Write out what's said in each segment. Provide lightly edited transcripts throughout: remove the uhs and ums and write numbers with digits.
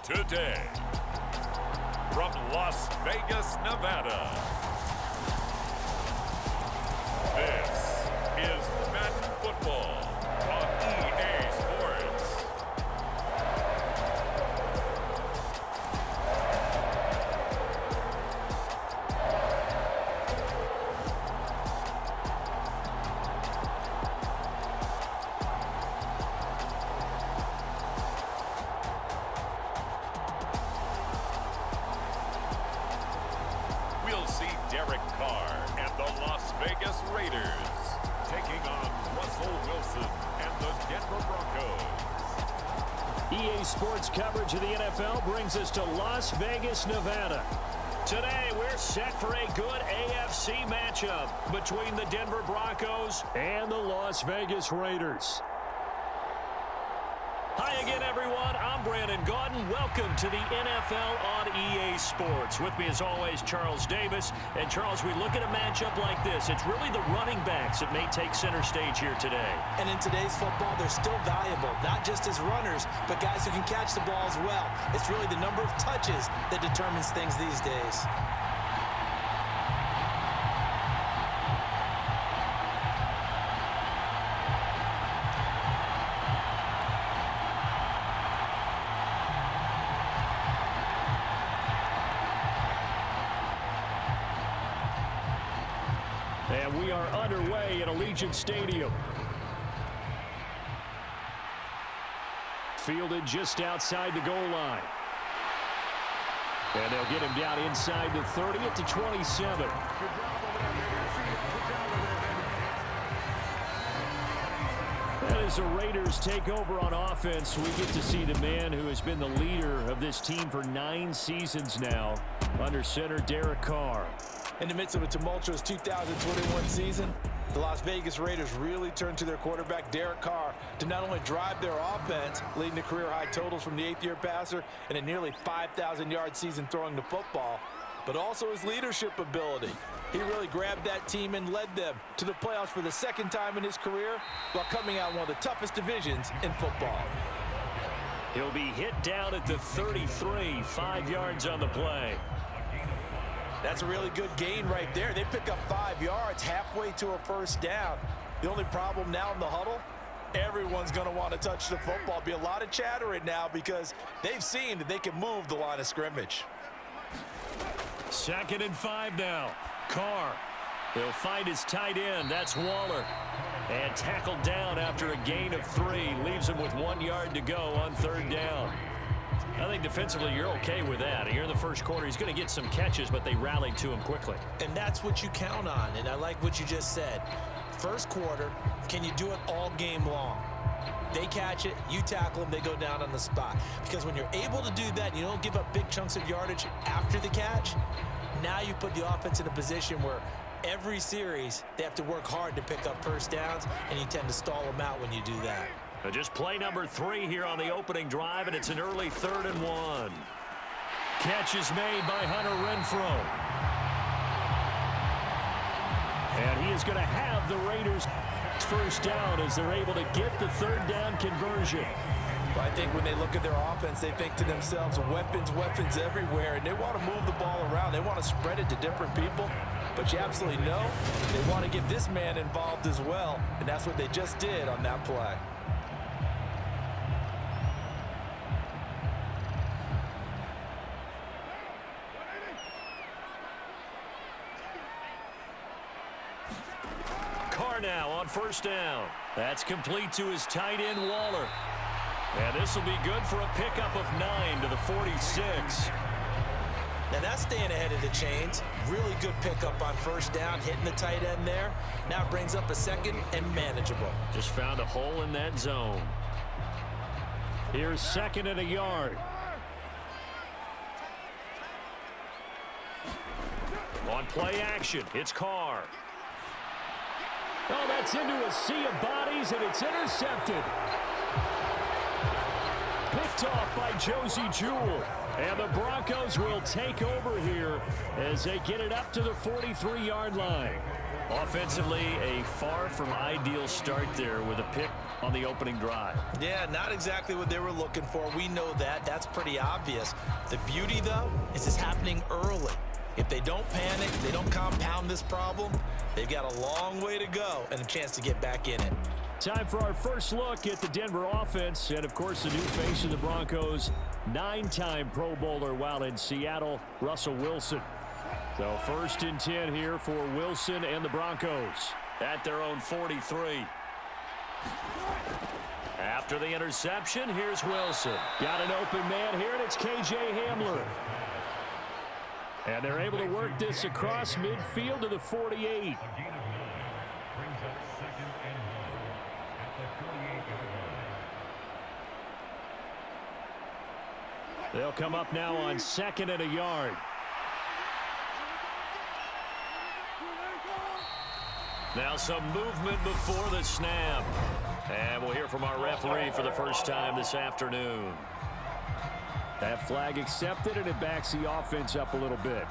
today. From Las Vegas, Nevada, this is Madden Football on EA Sports. We'll see Derek Carr and the Las Vegas Raiders taking on Russell Wilson and the Denver Broncos. EA Sports coverage of the NFL brings us to Las Vegas, Nevada. Today, we're set for a good AFC matchup between the Denver Broncos and the Las Vegas Raiders. Hi again, everyone. I'm Brandon Gaudin. Welcome to the NFL on EA Sports. With me, as always, Charles Davis. And, Charles, we look at a matchup like this. It's really the running backs that may take center stage here today. And in today's football, they're still valuable, not just as runners, but guys who can catch the ball as well. It's really the number of touches that determines things these days. And we are underway at Allegiant Stadium. Fielded just outside the goal line. And they'll get him down inside the 30 at the 27. And as the Raiders take over on offense, we get to see the man who has been the leader of this team for 9 seasons now, under center Derek Carr. In the midst of a tumultuous 2021 season, the Las Vegas Raiders really turned to their quarterback, Derek Carr, to not only drive their offense, leading to career-high totals from the 8th-year passer and a nearly 5,000-yard season throwing the football, but also his leadership ability. He really grabbed that team and led them to the playoffs for the 2nd time in his career while coming out in one of the toughest divisions in football. He'll be hit down at the 33, 5 yards on the play. That's a really good gain right there. They pick up 5 yards halfway to a first down. The only problem now in the huddle, everyone's going to want to touch the football. Be a lot of chatter right now because they've seen that they can move the line of scrimmage. 2nd and 5 now. Carr. He'll find his tight end. That's Waller. And tackled down after a gain of 3. Leaves him with 1 yard to go on 3rd down. I think defensively you're okay with that. Here in the first quarter, he's going to get some catches, but they rallied to him quickly. And that's what you count on, and I like what you just said. First quarter, can you do it all game long? They catch it, you tackle them, they go down on the spot. Because when you're able to do that, you don't give up big chunks of yardage after the catch, now you put the offense in a position where every series they have to work hard to pick up first downs, and you tend to stall them out when you do that. Just play number 3 here on the opening drive, and it's an early 3rd and 1. Catch is made by Hunter Renfrow. And he is going to have the Raiders first down as they're able to get the 3rd down conversion. Well, I think when they look at their offense, they think to themselves, weapons, weapons everywhere, and they want to move the ball around. They want to spread it to different people. But you absolutely know they want to get this man involved as well, and that's what they just did on that play. Carr now on first down. That's complete to his tight end, Waller. And this will be good for a pickup of 9 to the 46. Now that's staying ahead of the chains. Really good pickup on first down, hitting the tight end there. Now it brings up a 2nd and manageable. Just found a hole in that zone. Here's 2nd and a yard. On play action, it's Carr. Oh, that's into a sea of bodies, and it's intercepted. Picked off by Josie Jewell. And the Broncos will take over here as they get it up to the 43-yard line. Offensively, a far from ideal start there with a pick on the opening drive. Yeah, not exactly what they were looking for. We know that. That's pretty obvious. The beauty, though, is it's happening early. If they don't panic, they don't compound this problem, they've got a long way to go and a chance to get back in it. Time for our first look at the Denver offense. And, of course, the new face of the Broncos, 9-time Pro Bowler while in Seattle, Russell Wilson. So 1st and 10 here for Wilson and the Broncos at their own 43. After the interception, here's Wilson. Got an open man here, and it's K.J. Hamler. And they're able to work this across midfield to the 48. They'll come up now on 2nd and a yard. Now some movement before the snap. And we'll hear from our referee for the first time this afternoon. That flag accepted, and it backs the offense up a little bit.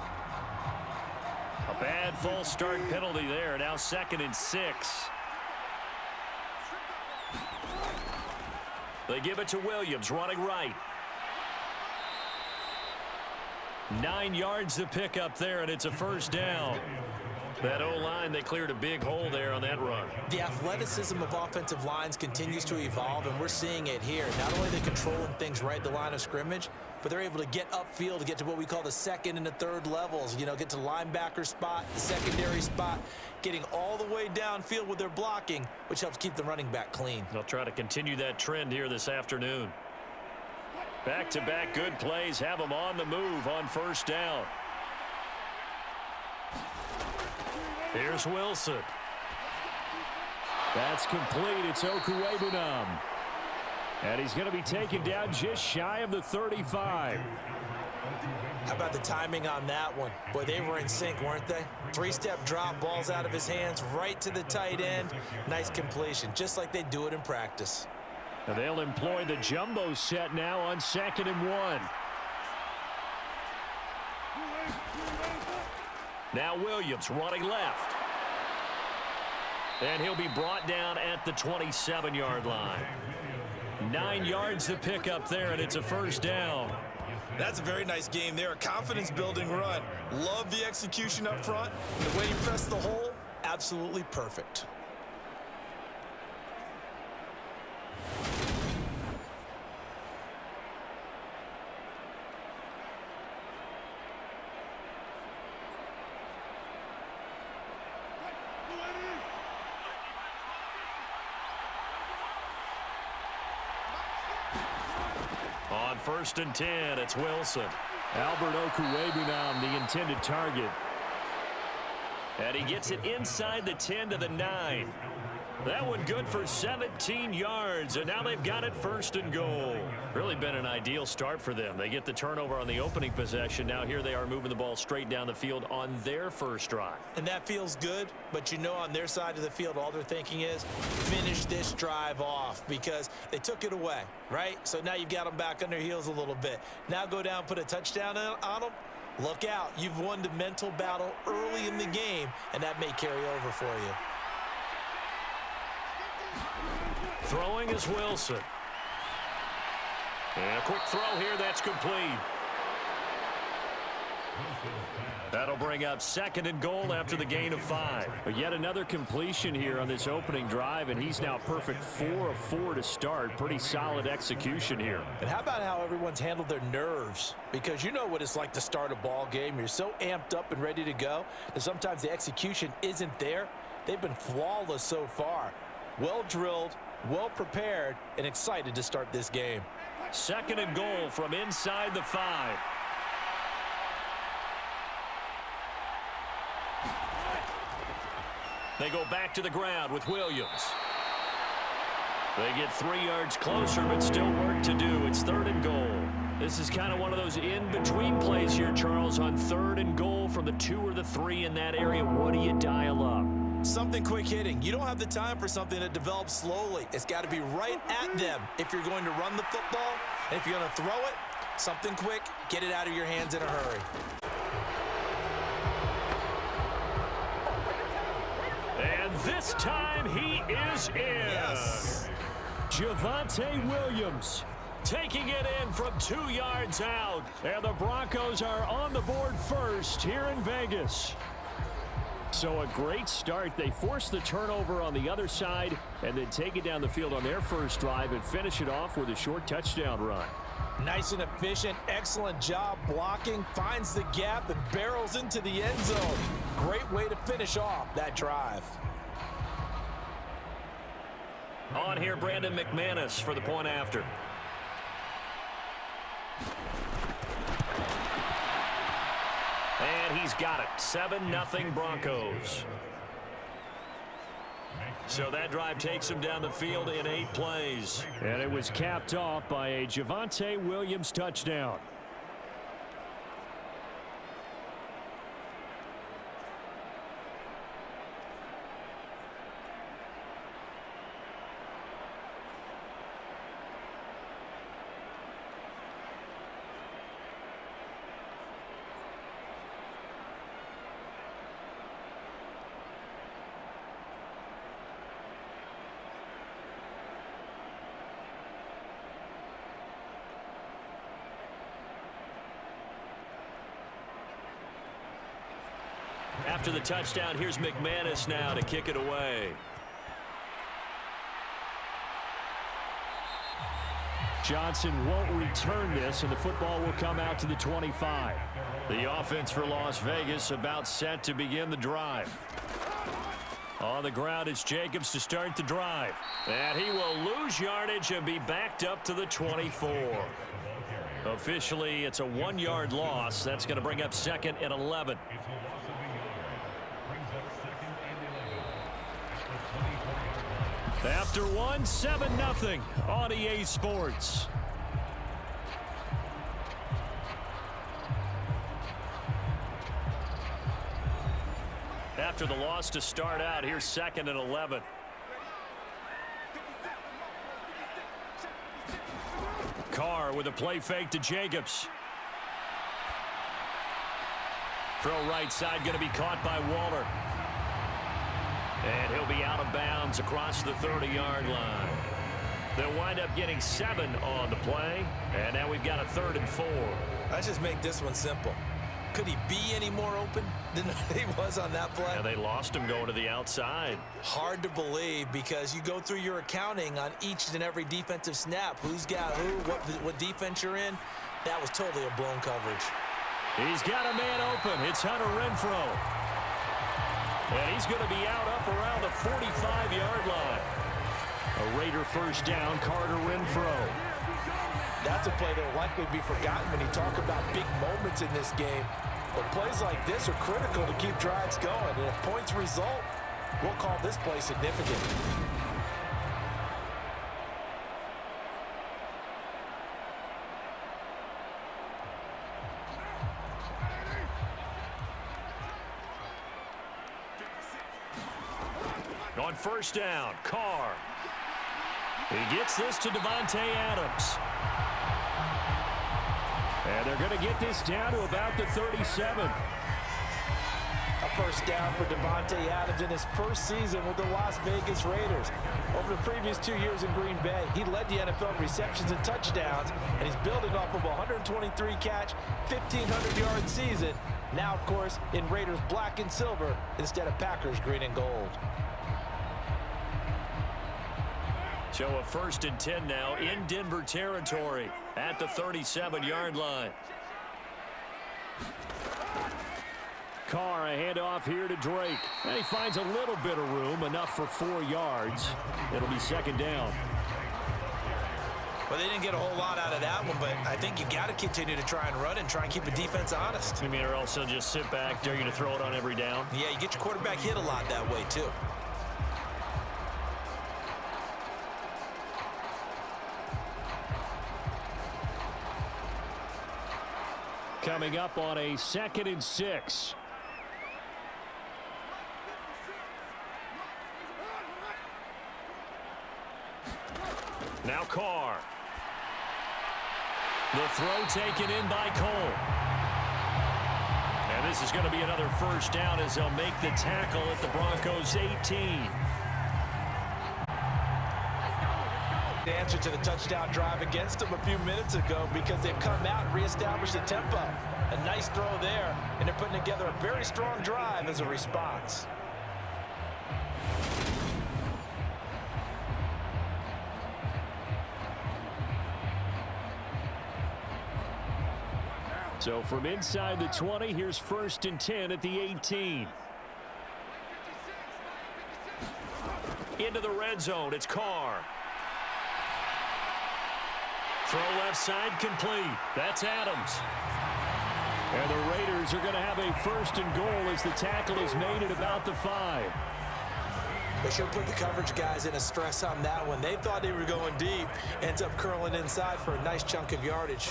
A bad false start penalty there. Now 2nd and 6. They give it to Williams, running right. 9 yards to pick up there, and it's a first down. That O-line, they cleared a big hole there on that run. The athleticism of offensive lines continues to evolve, and we're seeing it here. Not only are they controlling things right at the line of scrimmage, but they're able to get upfield to get to what we call the 2nd and the 3rd levels. You know, get to the linebacker spot, the secondary spot, getting all the way downfield with their blocking, which helps keep the running back clean. They'll try to continue that trend here this afternoon. Back-to-back good plays have them on the move on first down. Here's Wilson. That's complete. It's Okuwebunam. And he's going to be taken down just shy of the 35. How about the timing on that one? Boy, they were in sync, weren't they? 3-step drop, balls out of his hands, right to the tight end. Nice completion, just like they do it in practice. And they'll employ the jumbo set now on 2nd and 1. Now Williams running left. And he'll be brought down at the 27-yard line. 9 yards to pick up there, and it's a first down. That's a very nice game there. A confidence-building run. Love the execution up front. And the way he pressed the hole, absolutely perfect. On 1st and 10, it's Wilson. Albert Okuwebunam, the intended target. And he gets it inside the 10 to the 9. That one good for 17 yards, and now they've got it 1st and goal. Really been an ideal start for them. They get the turnover on the opening possession. Now here they are moving the ball straight down the field on their first drive. And that feels good, but you know on their side of the field, all they're thinking is finish this drive off because they took it away, right? So now you've got them back on their heels a little bit. Now go down, put a touchdown on them. Look out. You've won the mental battle early in the game, and that may carry over for you. Throwing is Wilson. And a quick throw here, that's complete. That'll bring up 2nd and goal after the gain of 5. But yet another completion here on this opening drive, and he's now perfect 4 of 4 to start. Pretty solid execution here. And how about how everyone's handled their nerves? Because you know what it's like to start a ball game. You're so amped up and ready to go, and sometimes the execution isn't there. They've been flawless so far. Well drilled, well prepared, and excited to start this game. 2nd and goal from inside the 5. They go back to the ground with Williams. They get 3 yards closer, but still work to do. It's 3rd and goal. This is kind of one of those in-between plays here, Charles, on 3rd and goal from the 2 or the 3 in that area. What do you dial up? Something quick hitting. You don't have the time for something that develops slowly. It's got to be right at them if you're going to run the football. And if you're going to throw it, Something quick, get it out of your hands in a hurry. And this time he is in. Yes. Javonte Williams taking it in from 2 yards out. And the Broncos are on the board first here in Vegas. So a great start. They force the turnover on the other side and then take it down the field on their first drive and finish it off with a short touchdown run. Nice and efficient, excellent job blocking, finds the gap and barrels into the end zone. Great way to finish off that drive. On here, Brandon McManus for the point after. And he's got it. 7-0 Broncos. So that drive takes him down the field in 8 plays. And it was capped off by a Javonte Williams touchdown. After the touchdown, here's McManus now to kick it away. Johnson won't return this, and the football will come out to the 25. The offense for Las Vegas about set to begin the drive. On the ground, it's Jacobs to start the drive. And he will lose yardage and be backed up to the 24. Officially, it's a 1-yard loss. That's going to bring up 2nd and 11. After 7-0 on EA Sports. After the loss to start out, here's 2nd and 11. Carr with a play fake to Jacobs. Throw right side going to be caught by Waller. And he'll be out of bounds across the 30-yard line. They'll wind up getting 7 on the play. And now we've got a 3rd and 4. Let's just make this one simple. Could he be any more open than he was on that play? And they lost him going to the outside. Hard to believe because you go through your accounting on each and every defensive snap. Who's got who, what defense you're in. That was totally a blown coverage. He's got a man open. It's Hunter Renfrow. And he's going to be out up around the 45-yard line. A Raider first down, Carter Renfrow. That's a play that will likely be forgotten when you talk about big moments in this game. But plays like this are critical to keep drives going. And if points result, we'll call this play significant. On first down, Carr. He gets this to Davante Adams. And they're going to get this down to about the 37. A first down for Davante Adams in his first season with the Las Vegas Raiders. Over the previous 2 years in Green Bay, he led the NFL in receptions and touchdowns, and he's building off of a 123-catch, 1,500-yard season. Now, of course, in Raiders black and silver instead of Packers green and gold. So a 1st and 10 now in Denver territory at the 37-yard line. Carr, a handoff here to Drake. And he finds a little bit of room, enough for 4 yards. It'll be 2nd down. Well, they didn't get a whole lot out of that one, but I think you got to continue to try and run and try and keep the defense honest. You mean, or else they'll just sit back, dare you to throw it on every down? Yeah, you get your quarterback hit a lot that way, too. Coming up on a 2nd and 6. Now Carr. The throw taken in by Cole. And this is going to be another first down as they'll make the tackle at the Broncos 18. The answer to the touchdown drive against them a few minutes ago because they've come out and reestablished the tempo. A nice throw there, and they're putting together a very strong drive as a response. So from inside the 20, here's 1st and 10 at the 18. Into the red zone, it's Carr. Throw left side complete. That's Adams. And the Raiders are going to have a 1st and goal as the tackle is made at about the 5. They should put the coverage guys in a stress on that one. They thought they were going deep. Ends up curling inside for a nice chunk of yardage.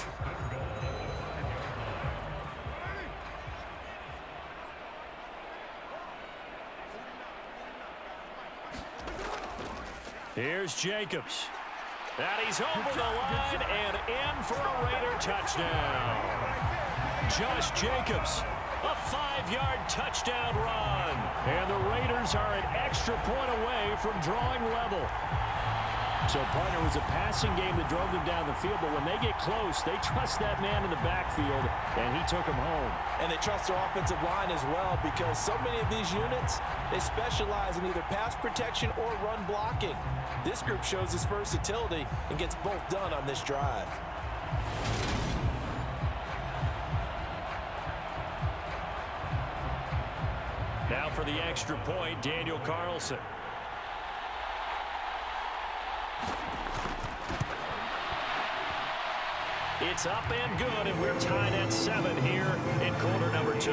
Here's Jacobs. And he's over the line and in for a Raider touchdown. Josh Jacobs, a 5-yard touchdown run. And the Raiders are an extra point away from drawing level. So, partner, it was a passing game that drove them down the field, but when they get close, they trust that man in the backfield, and he took him home. And they trust their offensive line as well because so many of these units, they specialize in either pass protection or run blocking. This group shows its versatility and gets both done on this drive. Now for the extra point, Daniel Carlson. It's up and good, and we're tied at 7 here in quarter number 2.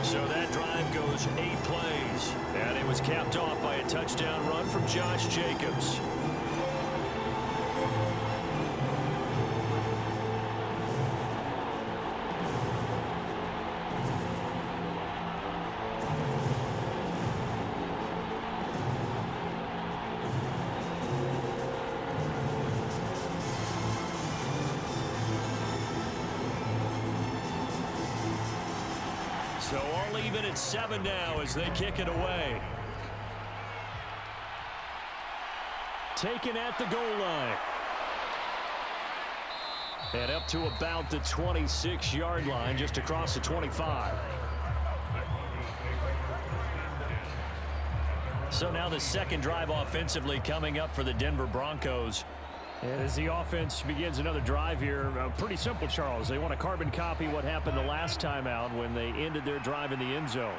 So that drive goes 8 plays, and it was capped off by a touchdown run from Josh Jacobs. So all even at 7 now as they kick it away. Taken at the goal line. And up to about the 26-yard line, just across the 25. So now the second drive offensively coming up for the Denver Broncos. And as the offense begins another drive here, pretty simple, Charles. They want to carbon copy what happened the last time out when they ended their drive in the end zone.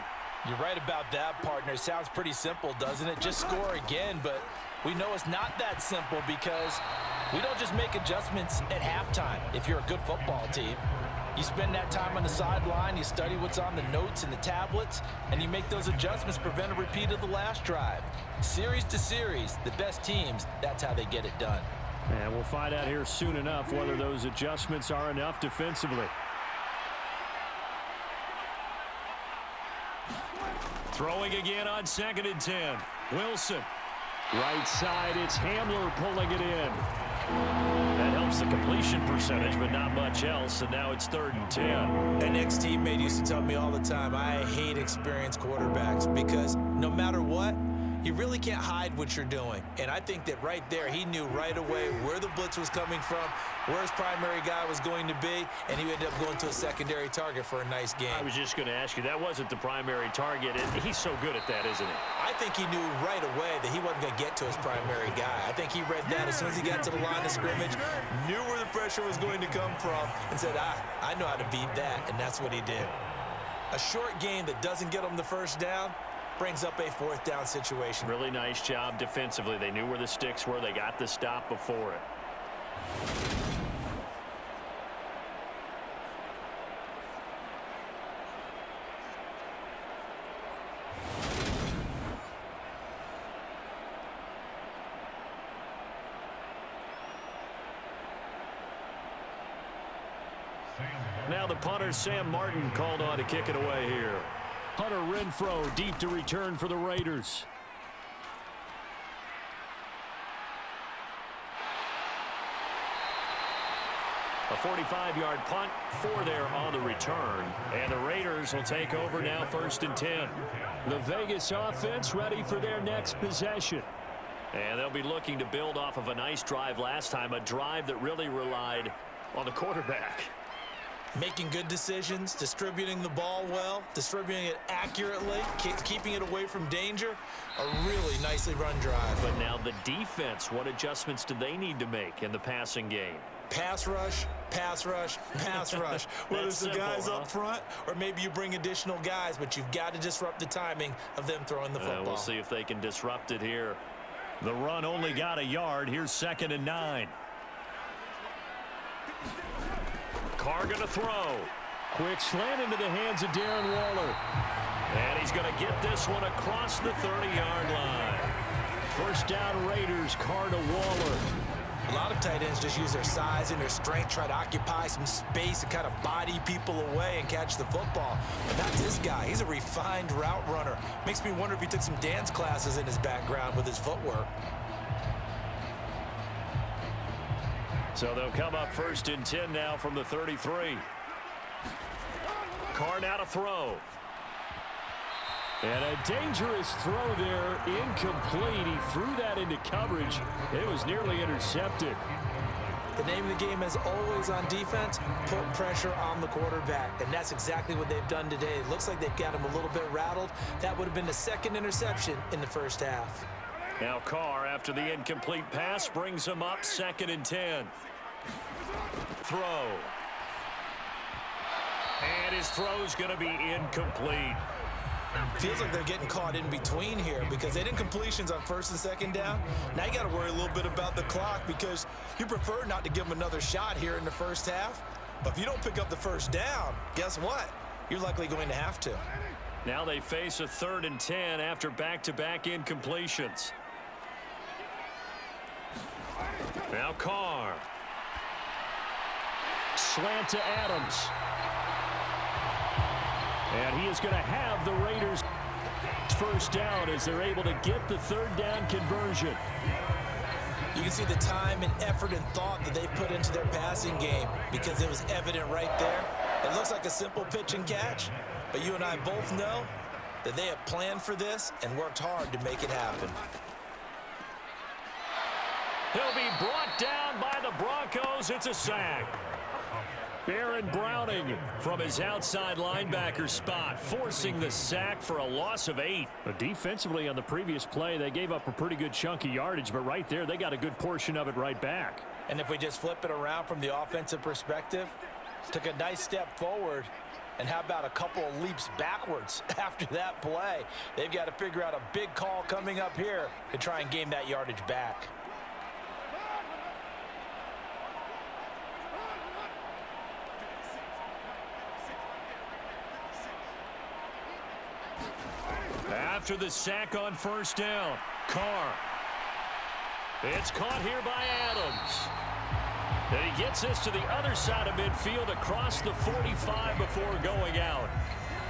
You're right about that, partner. It sounds pretty simple, doesn't it? Just score again, but we know it's not that simple because we don't just make adjustments at halftime if you're a good football team. You spend that time on the sideline, you study what's on the notes and the tablets, and you make those adjustments to prevent a repeat of the last drive. Series to series, the best teams, that's how they get it done. And we'll find out here soon enough whether those adjustments are enough defensively. Throwing again on 2nd and 10. Wilson. Right side, it's Hamler pulling it in. That helps the completion percentage, but not much else, and now it's 3rd and 10. An ex-teammate used to tell me all the time, I hate experienced quarterbacks because no matter what, you really can't hide what you're doing. And I think that right there, he knew right away where the blitz was coming from, where his primary guy was going to be, and he ended up going to a secondary target for a nice game. I was just going to ask you, that wasn't the primary target, and he's so good at that, isn't he? I think he knew right away that he wasn't going to get to his primary guy. I think he read that as soon as he got to the line of scrimmage, knew where the pressure was going to come from, and said, I know how to beat that, and that's what he did. A short game that doesn't get him the first down brings up a 4th down situation. Really nice job defensively. They knew where the sticks were. They got the stop before it. Now the punter, Sam Martin, called on to kick it away here. Hunter Renfrow deep to return for the Raiders. A 45-yard punt for there on the return. And the Raiders will take over now 1st and 10. The Vegas offense ready for their next possession. And they'll be looking to build off of a nice drive last time, a drive that really relied on the quarterback. Making good decisions, distributing the ball well, distributing it accurately, keeping it away from danger. A really nicely run drive. But now the defense, what adjustments do they need to make in the passing game? Pass rush, pass rush, pass rush. Whether it's the guys up front or maybe you bring additional guys, but you've got to disrupt the timing of them throwing the football. We'll see if they can disrupt it here. The run only got a yard. Here's 2nd and 9. Carr going to throw. Quick slant into the hands of Darren Waller. And he's going to get this one across the 30-yard line. First down Raiders, Carr to Waller. A lot of tight ends just use their size and their strength, try to occupy some space and kind of body people away and catch the football. But not this guy. He's a refined route runner. Makes me wonder if he took some dance classes in his background with his footwork. So they'll come up 1st and 10 now from the 33. Carr now to throw. And a dangerous throw there, incomplete. He threw that into coverage. It was nearly intercepted. The name of the game is always on defense, put pressure on the quarterback. And that's exactly what they've done today. It looks like they've got him a little bit rattled. That would have been the 2nd interception in the first half. Now Carr, after the incomplete pass, brings him up 2nd and 10. Throw. And his throw's going to be incomplete. Feels like they're getting caught in between here because they didn't completions on 1st and 2nd down. Now you got to worry a little bit about the clock because you prefer not to give them another shot here in the first half. But if you don't pick up the first down, guess what? You're likely going to have to. Now they face a 3rd and 10 after back-to-back incompletions. Now Carr. Slant to Adams. And he is going to have the Raiders first down as they're able to get the 3rd down conversion. You can see the time and effort and thought that they put into their passing game because it was evident right there. It looks like a simple pitch and catch, but you and I both know that they have planned for this and worked hard to make it happen. He'll be brought down by the Broncos. It's a sack. Baron Browning from his outside linebacker spot, forcing the sack for a loss of 8. But defensively on the previous play, they gave up a pretty good chunk of yardage, but right there, they got a good portion of it right back. And if we just flip it around from the offensive perspective, took a nice step forward, and how about a couple of leaps backwards after that play? They've got to figure out a big call coming up here to try and gain that yardage back. After the sack on 1st down, Carr. It's caught here by Adams. And he gets this to the other side of midfield across the 45 before going out.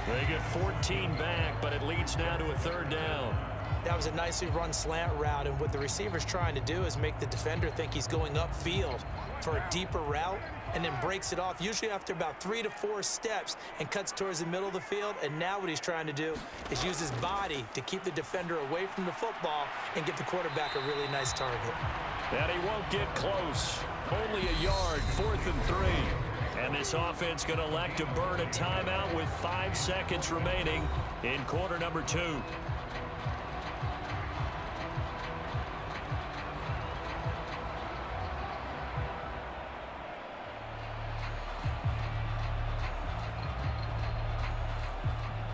They get 14 back, but it leads now to a 3rd down. That was a nicely run slant route, and what the receiver's trying to do is make the defender think he's going upfield for a deeper route and then breaks it off, usually after about 3 to 4 steps, and cuts towards the middle of the field. And now what he's trying to do is use his body to keep the defender away from the football and get the quarterback a really nice target. And he won't get close. Only a yard, 4th and 3. And this offense going to elect to burn a timeout with 5 seconds remaining in quarter number 2.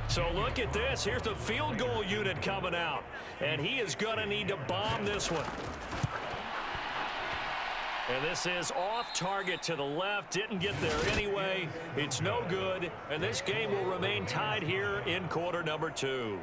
So look at this. Here's the field goal unit coming out. And he is going to need to bomb this one. And this is off target to the left. Didn't get there anyway. It's no good. And this game will remain tied here in quarter number 2.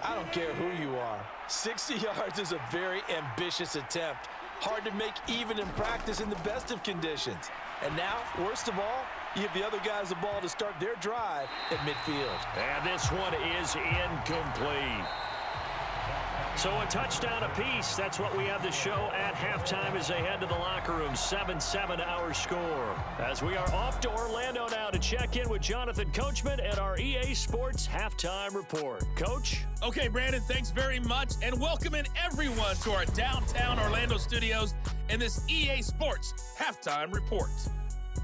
I don't care who you are. 60 yards is a very ambitious attempt. Hard to make even in practice in the best of conditions. And now, worst of all, You give the other guys the ball to start their drive at midfield. And this one is incomplete. So a touchdown apiece. That's what we have to show at halftime as they head to the locker room. 7-7 our score. As we are off to Orlando now to check in with Jonathan Coachman at our EA Sports Halftime Report. Coach? Okay, Brandon, thanks very much. And welcome in everyone to our downtown Orlando studios in this EA Sports Halftime Report.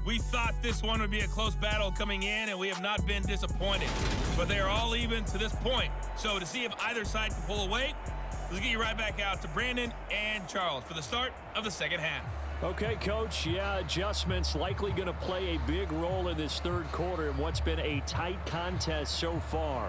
We thought this one would be a close battle coming in, and we have not been disappointed. But they are all even to this point. So to see if either side can pull away, let's get you right back out to Brandon and Charles for the start of the second half. Okay, Coach. Yeah, adjustments likely going to play a big role in this third quarter in what's been a tight contest so far.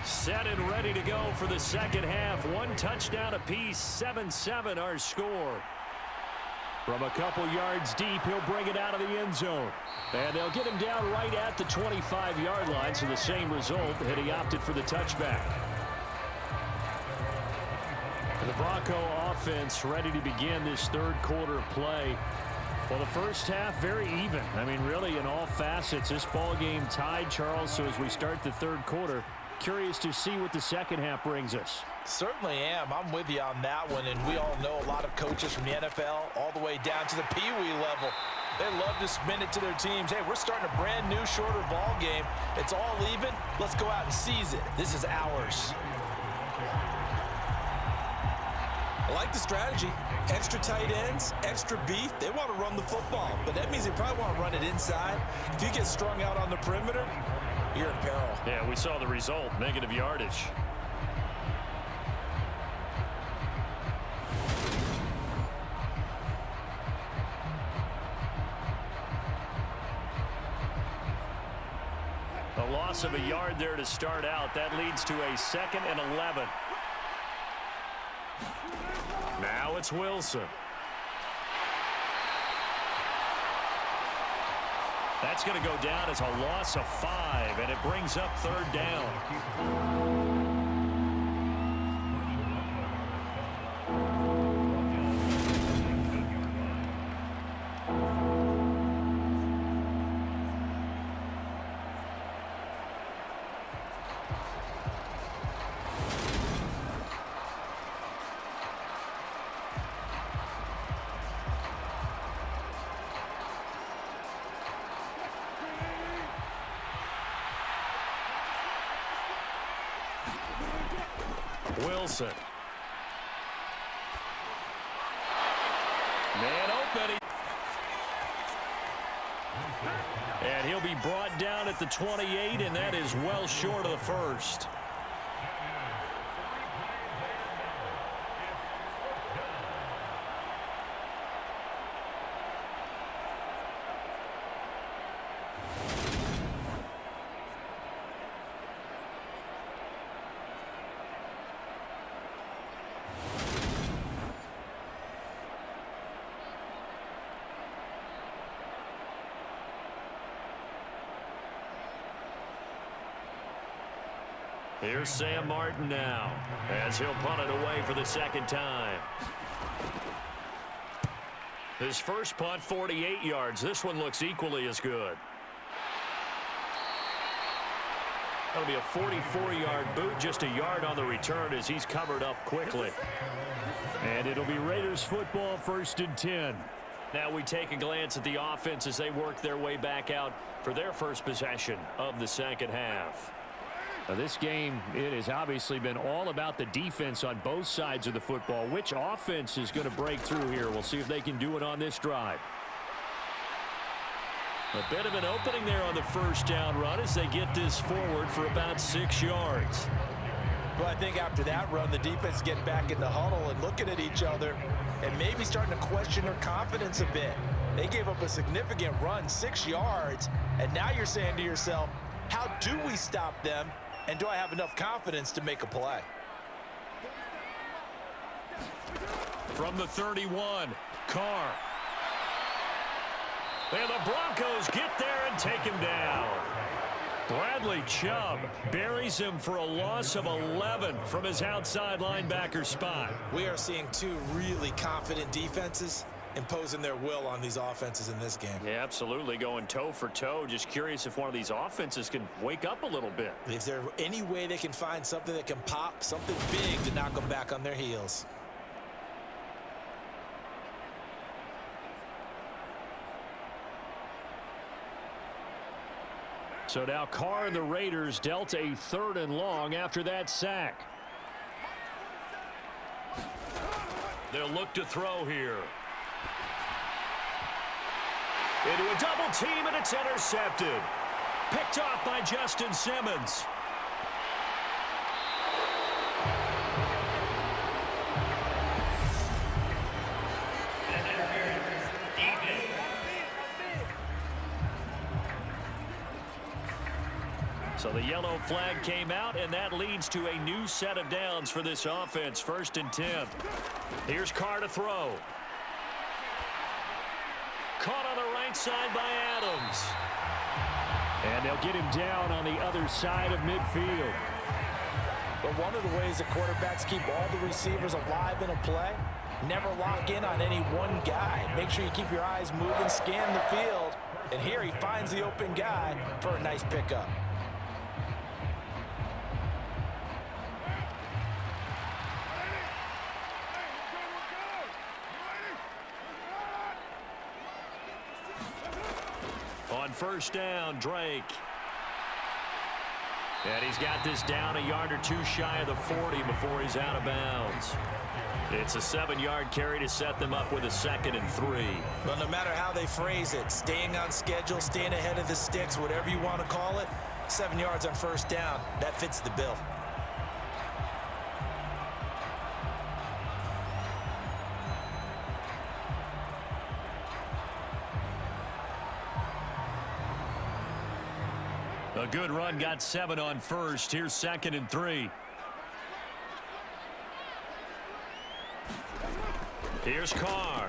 Set and ready to go for the second half. One touchdown apiece, 7-7 our score. From a couple yards deep, he'll bring it out of the end zone. And they'll get him down right at the 25-yard line, so the same result, and he opted for the touchback. The Bronco offense ready to begin this third quarter of play. Well, the first half, very even. I mean, really, in all facets, this ball game tied, Charles, so as we start the third quarter, curious to see what the second half brings us. Certainly am. I'm with you on that one, and we all know a lot of coaches from the NFL all the way down to the Pee-wee level. They love to spin it to their teams. Hey, we're starting a brand new, shorter ball game. It's all even. Let's go out and seize it. This is ours. I like the strategy. Extra tight ends, extra beef. They want to run the football, but that means they probably want to run it inside. If you get strung out on the perimeter, you're in peril. Yeah, we saw the result, negative yardage. A loss of a yard there to start out. That leads to a 2nd and 11. Now it's Wilson. That's going to go down as a loss of 5, and it brings up third down. Wilson. Man open. And he'll be brought down at the 28, and that is well short of the first. Here's Sam Martin now, as he'll punt it away for the second time. His first punt, 48 yards. This one looks equally as good. That'll be a 44-yard boot, just a yard on the return as he's covered up quickly. And it'll be Raiders football, 1st and 10. Now we take a glance at the offense as they work their way back out for their first possession of the second half. Now this game, it has obviously been all about the defense on both sides of the football. Which offense is going to break through here? We'll see if they can do it on this drive. A bit of an opening there on the first down run as they get this forward for about 6 yards. Well, I think after that run, the defense getting back in the huddle and looking at each other and maybe starting to question their confidence a bit. They gave up a significant run, 6 yards, and now you're saying to yourself, how do we stop them, and do I have enough confidence to make a play? From the 31, Carr. And the Broncos get there and take him down. Bradley Chubb buries him for a loss of 11 from his outside linebacker spot. We are seeing two really confident defenses imposing their will on these offenses in this game. Yeah, absolutely, going toe for toe. Just curious if one of these offenses can wake up a little bit. Is there any way they can find something that can pop, something big to knock them back on their heels? So now Carr and the Raiders dealt a 3rd and long after that sack. They'll look to throw here. Into a double team, and it's intercepted. Picked off by Justin Simmons. So the yellow flag came out, and that leads to a new set of downs for this offense. 1st and 10. Here's Carr to throw. Caught on the right side by Adams. And they'll get him down on the other side of midfield. But one of the ways that quarterbacks keep all the receivers alive in a play, never lock in on any one guy. Make sure you keep your eyes moving, scan the field, and here he finds the open guy for a nice pickup. On 1st down, Drake. And he's got this down a yard or two shy of the 40 before he's out of bounds. It's a 7-yard carry to set them up with a 2nd and 3. Well, no matter how they phrase it, staying on schedule, staying ahead of the sticks, whatever you want to call it, 7 yards on 1st down, that fits the bill. A good run, got 7 on 1st. Here's 2nd and 3. Here's Carr.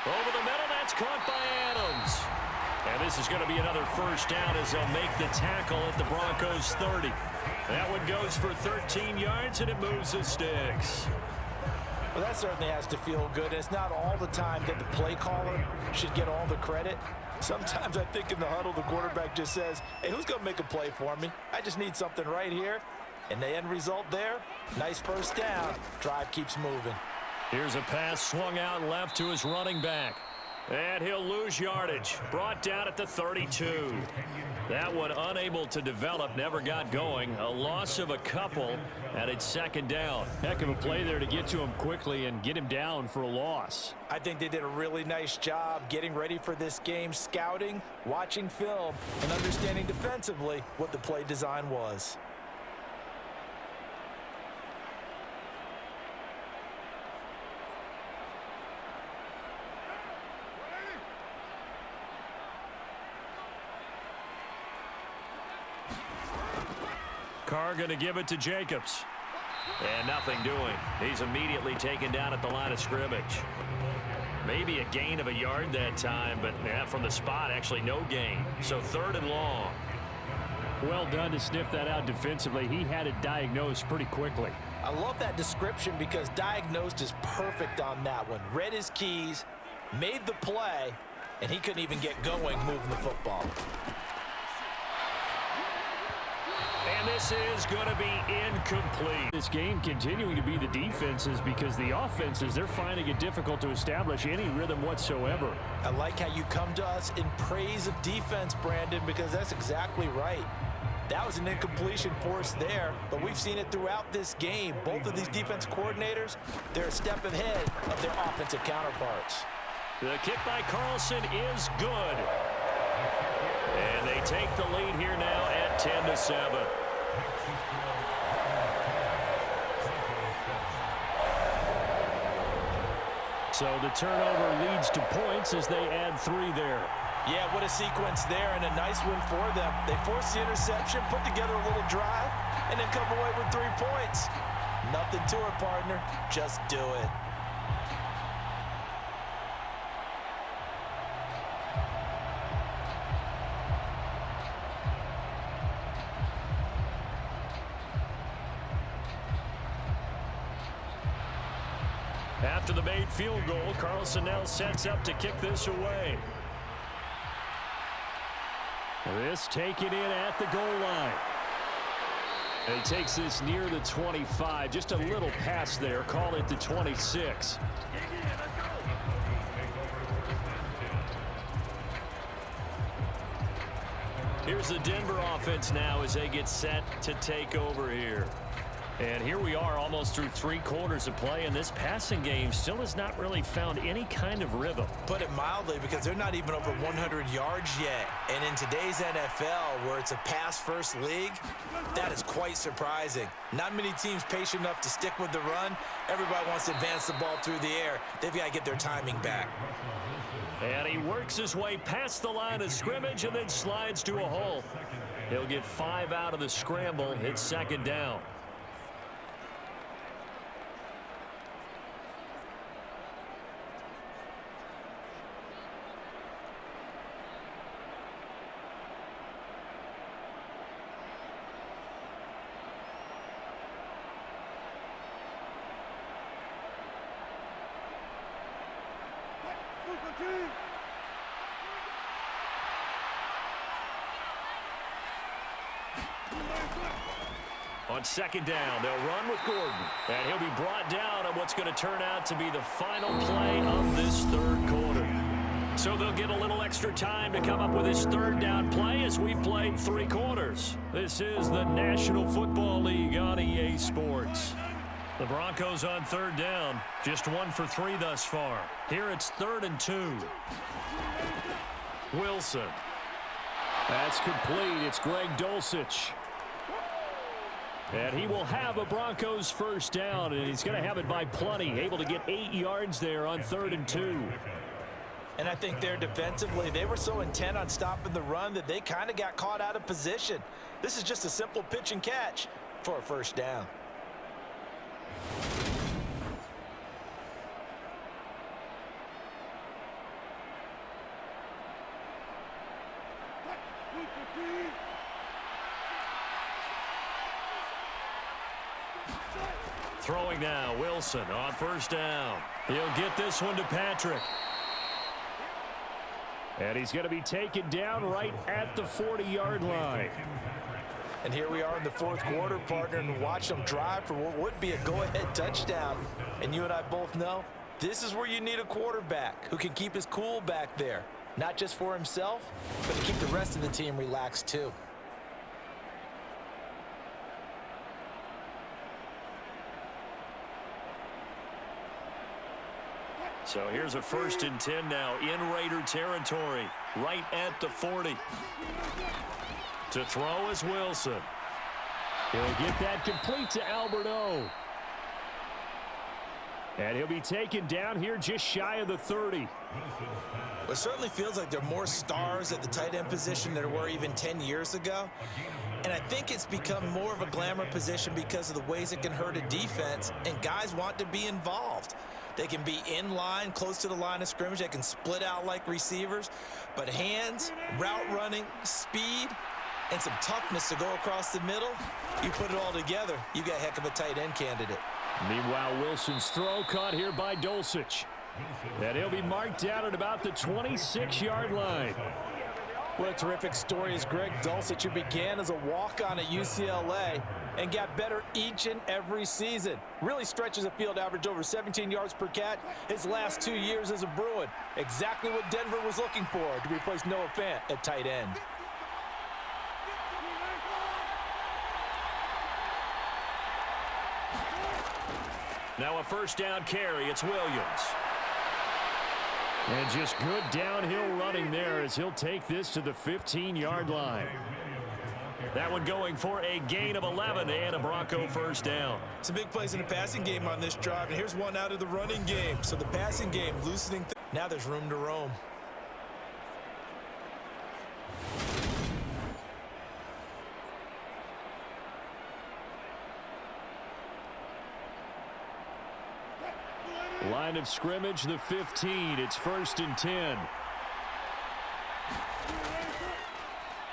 Over the middle, that's caught by Adams. And this is going to be another 1st down as they'll make the tackle at the Broncos 30. That one goes for 13 yards, and it moves the sticks. Well, that certainly has to feel good. It's not all the time that the play caller should get all the credit. Sometimes I think in the huddle, the quarterback just says, hey, who's going to make a play for me? I just need something right here. And the end result there, nice 1st down. Drive keeps moving. Here's a pass swung out left to his running back. And he'll lose yardage. Brought down at the 32. That one unable to develop, never got going. A loss of a couple, and it's 2nd down. Heck of a play there to get to him quickly and get him down for a loss. I think they did a really nice job getting ready for this game, scouting, watching film, and understanding defensively what the play design was. Carr going to give it to Jacobs. And nothing doing. He's immediately taken down at the line of scrimmage. Maybe a gain of a yard that time, but from the spot, actually no gain. So 3rd and long. Well done to sniff that out defensively. He had it diagnosed pretty quickly. I love that description because diagnosed is perfect on that one. Read his keys, made the play, and he couldn't even get going moving the football. And this is going to be incomplete. This game continuing to be the defenses because the offenses, they're finding it difficult to establish any rhythm whatsoever. I like how you come to us in praise of defense, Brandon, because that's exactly right. That was an incompletion forced there, but we've seen it throughout this game. Both of these defense coordinators, they're a step ahead of their offensive counterparts. The kick by Carlson is good. And they take the lead here now at 10-7. So the turnover leads to points as they add 3 there. Yeah, what a sequence there, and a nice win for them. They forced the interception, put together a little drive, and then come away with 3 points. Nothing to it, partner. Just do it. After the made field goal, Carlson now sets up to kick this away. This taken in at the goal line. And he takes this near the 25. Just a little pass there. Call it the 26. Here's the Denver offense now as they get set to take over here. And here we are almost through 3 quarters of play, and this passing game still has not really found any kind of rhythm. Put it mildly, because they're not even over 100 yards yet. And in today's NFL, where it's a pass-first league, that is quite surprising. Not many teams patient enough to stick with the run. Everybody wants to advance the ball through the air. They've got to get their timing back. And he works his way past the line of scrimmage and then slides to a hole. He'll get 5 out of the scramble. It's second down. On second down, they'll run with Gordon. And he'll be brought down on what's going to turn out to be the final play of this 3rd quarter. So they'll get a little extra time to come up with this 3rd down play as we've played 3 quarters. This is the National Football League on EA Sports. The Broncos on 3rd down, just 1 for 3 thus far. Here it's 3rd and 2. Wilson. That's complete. It's Greg Dulcich. And he will have a Broncos first down, and he's going to have it by plenty. Able to get 8 yards there on 3rd and 2. And I think there defensively, they were so intent on stopping the run that they kind of got caught out of position. This is just a simple pitch and catch for a first down. Throwing now, Wilson on first down. He'll get this one to Patrick. And he's going to be taken down right at the 40-yard line. And here we are in the 4th quarter, partner, and watch them drive for what would be a go-ahead touchdown. And you and I both know this is where you need a quarterback who can keep his cool back there. Not just for himself, but to keep the rest of the team relaxed too. So here's a 1st and 10 now in Raider territory, right at the 40. To throw is Wilson. He'll get that complete to Alberto. And he'll be taken down here just shy of the 30. It certainly feels like there are more stars at the tight end position than there were even 10 years ago. And I think it's become more of a glamour position because of the ways it can hurt a defense, and guys want to be involved. They can be in line, close to the line of scrimmage. They can split out like receivers. But hands, route running, speed, and some toughness to go across the middle, you put it all together, you got a heck of a tight end candidate. Meanwhile, Wilson's throw caught here by Dulcich. And he'll be marked down at about the 26-yard line. What a terrific story is Greg Dulcich, who began as a walk-on at UCLA and got better each and every season. Really stretches a field average over 17 yards per catch his last 2 years as a Bruin. Exactly what Denver was looking for to replace Noah Fant at tight end. Now a first down carry. It's Williams. And just good downhill running there as he'll take this to the 15-yard line. That one going for a gain of 11 and a Bronco first down. Some big plays in the passing game on this drive, and here's one out of the running game. So the passing game loosening. Now there's room to roam. Line of scrimmage, the 15. It's 1st and 10.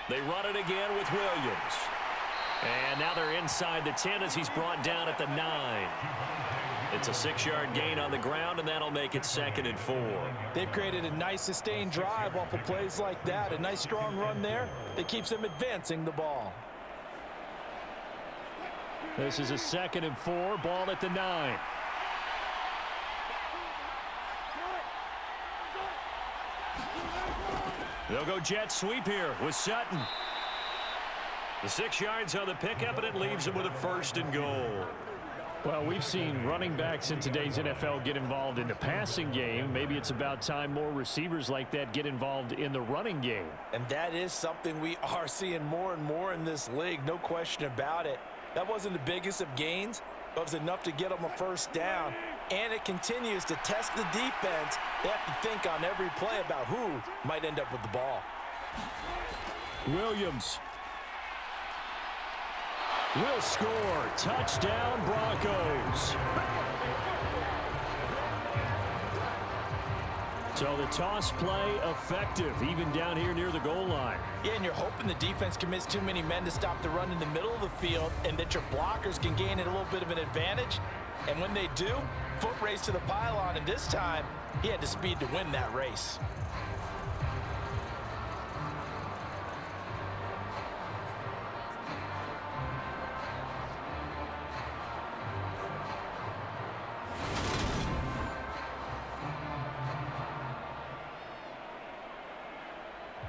They run it again with Williams. And now they're inside the 10 as he's brought down at the 9. It's a 6-yard gain on the ground, and that'll make it 2nd and 4. They've created a nice sustained drive off of plays like that. A nice strong run there that keeps them advancing the ball. This is a 2nd and 4. Ball at the 9. They'll go jet sweep here with Sutton. The 6 yards on the pickup, and it leaves them with a 1st and goal. Well, we've seen running backs in today's NFL get involved in the passing game. Maybe it's about time more receivers like that get involved in the running game. And that is something we are seeing more and more in this league, no question about it. That wasn't the biggest of gains, but it was enough to get them a 1st down. And it continues to test the defense. They have to think on every play about who might end up with the ball. Williams will score. Touchdown, Broncos. So the toss play effective, even down here near the goal line. Yeah, and you're hoping the defense commits too many men to stop the run in the middle of the field and that your blockers can gain a little bit of an advantage. And when they do, foot race to the pylon, and this time he had the speed to win that race.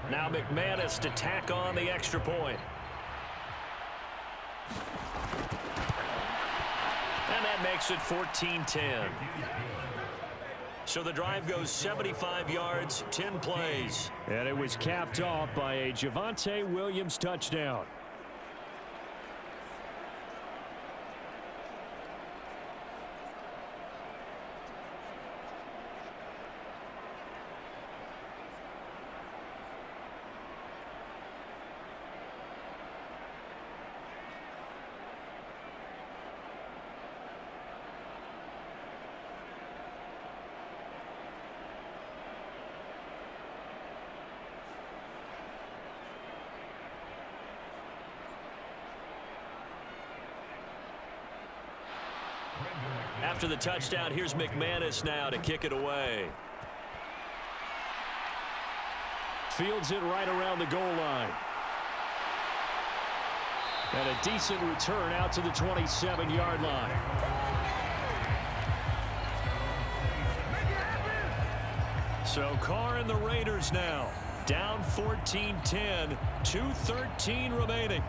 Now McManus to tack on the extra point. And that makes it 14-10. So the drive goes 75 yards, 10 plays. And it was capped off by a Javonte Williams touchdown. After the touchdown, here's McManus now to kick it away. Fields it right around the goal line. And a decent return out to the 27-yard line. So Carr and the Raiders now down 14-10, 2:13 remaining.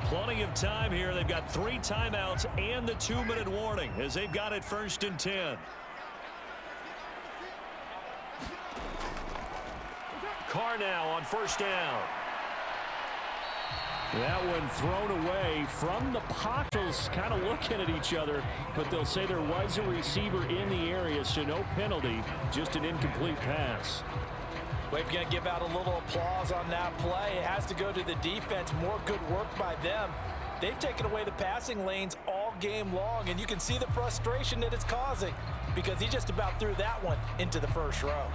Plenty of time here. They've got 3 timeouts and the 2-minute warning as they've got it 1st and 10. Carr now on 1st down. That one thrown away from the pockets, kind of looking at each other, but they'll say there was a receiver in the area, so no penalty, just an incomplete pass. We're going to give out a little applause on that play. It has to go to the defense. More good work by them. They've taken away the passing lanes all game long, and you can see the frustration that it's causing because he just about threw that one into the first row.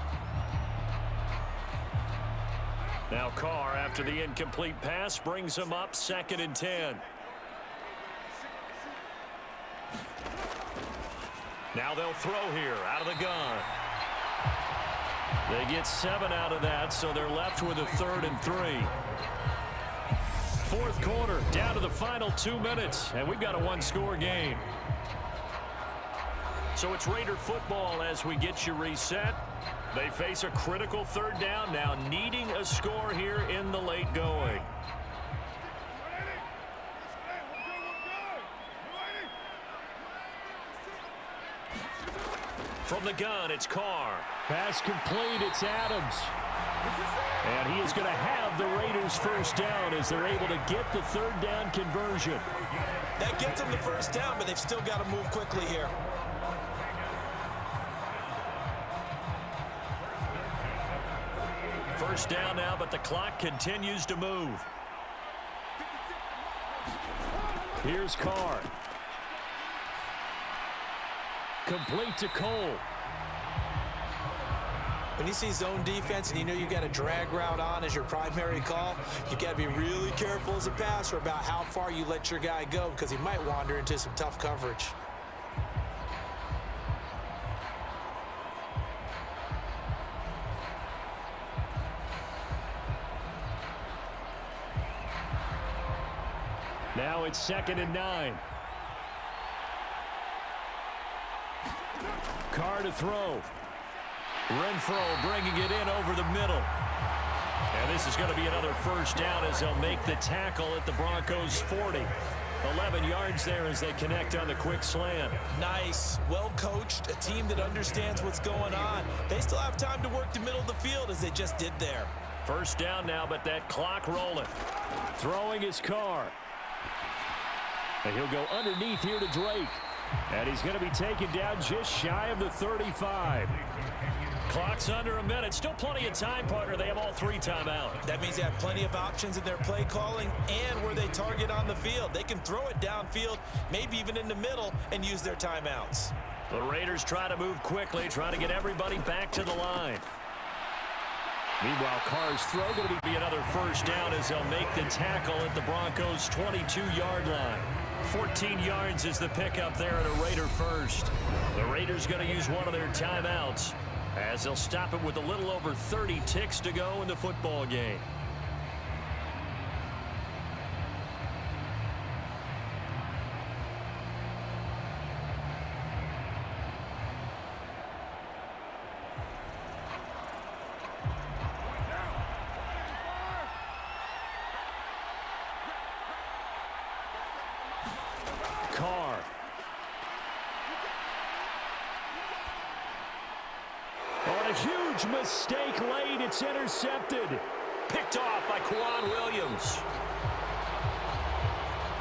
Now Carr, after the incomplete pass, brings him up 2nd and 10. Now they'll throw here out of the gun. They get 7 out of that, so they're left with a 3rd and 3. 4th quarter, down to the final 2 minutes, and we've got a 1-score game. So it's Raider football as we get you reset. They face a critical 3rd down now, needing a score here in the late going. From the gun, it's Carr. Pass complete, it's Adams. And he is going to have the Raiders first down as they're able to get the third down conversion. That gets them the first down, but they've still got to move quickly here. First down now, but the clock continues to move. Here's Carr. Complete to Cole. When you see zone defense and you know you got a drag route on as your primary call, you got to be really careful as a passer about how far you let your guy go because he might wander into some tough coverage. Now it's 2nd and 9. Carr to throw. Renfro bringing it in over the middle. And this is going to be another first down as they'll make the tackle at the Broncos' 40. 11 yards there as they connect on the quick slant. Nice. Well coached. A team that understands what's going on. They still have time to work the middle of the field as they just did there. First down now, but that clock rolling. Throwing his Carr. And he'll go underneath here to Drake. And he's going to be taken down just shy of the 35. Clock's under a minute. Still plenty of time, partner. They have all 3 timeouts. That means they have plenty of options in their play calling and where they target on the field. They can throw it downfield, maybe even in the middle, and use their timeouts. The Raiders try to move quickly, trying to get everybody back to the line. Meanwhile, Carr's throw going to be Another first down as they'll make the tackle at the Broncos' 22-yard line. 14 yards is the pickup there at a Raider first. The Raiders going to use one of their timeouts as they'll stop it with a little over 30 ticks to go in the football game. Carr. On a huge mistake late, it's intercepted. Picked off by Quan Williams.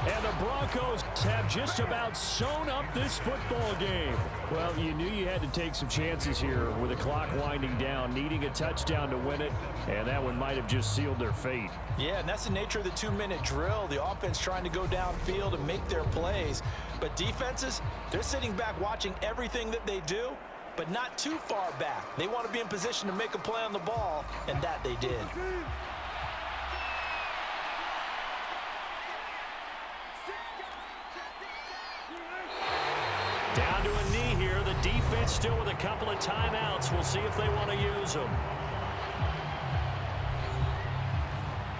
And the Broncos have just about sewn up this football game. Well, you knew you had to take some chances here with the clock winding down, needing a touchdown to win it, and that one might have just sealed their fate. Yeah, and that's the nature of the 2-minute drill. The offense trying to go downfield and make their plays. But defenses, they're sitting back watching everything that they do, but not too far back. They want to be in position to make a play on the ball, and that they did. Down to a knee here. The defense still with a couple of timeouts. We'll see if they want to use them.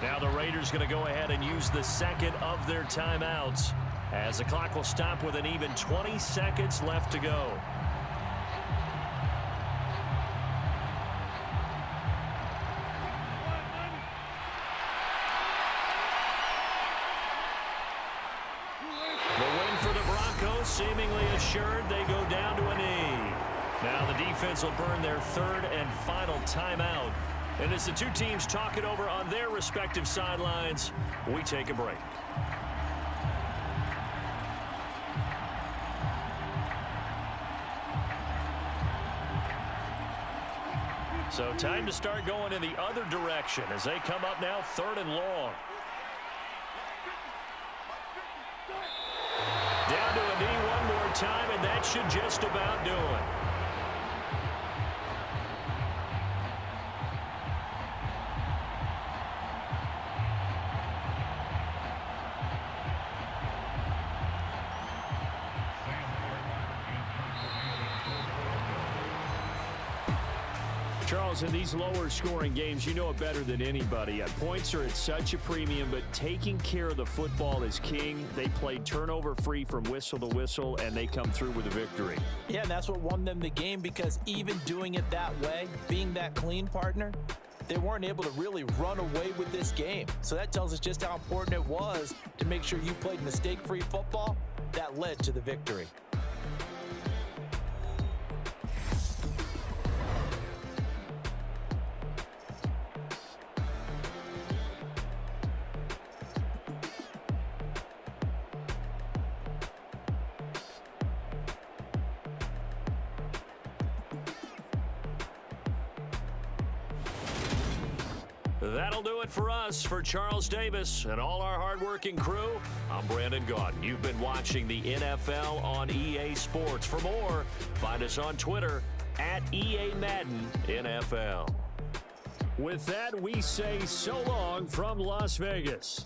Now the Raiders going to go ahead and use the second of their timeouts as the clock will stop with an even 20 seconds left to go. Seemingly assured, they go down to a knee. Now the defense will burn their third and final timeout. And as the two teams talk it over on their respective sidelines, we take a break. So time to start going in the other direction as they come up now 3rd and long. Down to a knee one more time, and that should just about do it. Charles, in these lower scoring games, you know it better than anybody. Points are at such a premium, but taking care of the football is king. They played turnover free from whistle to whistle, and they come through with a victory. Yeah, and that's what won them the game, because even doing it that way, being that clean partner, they weren't able to really run away with this game. So that tells us just how important it was to make sure you played mistake-free football. That led to the victory. That'll do it for us. For Charles Davis and all our hardworking crew, I'm Brandon Gaudin. You've been watching the NFL on EA Sports. For more, find us on Twitter at EA Madden NFL. With that, we say so long from Las Vegas.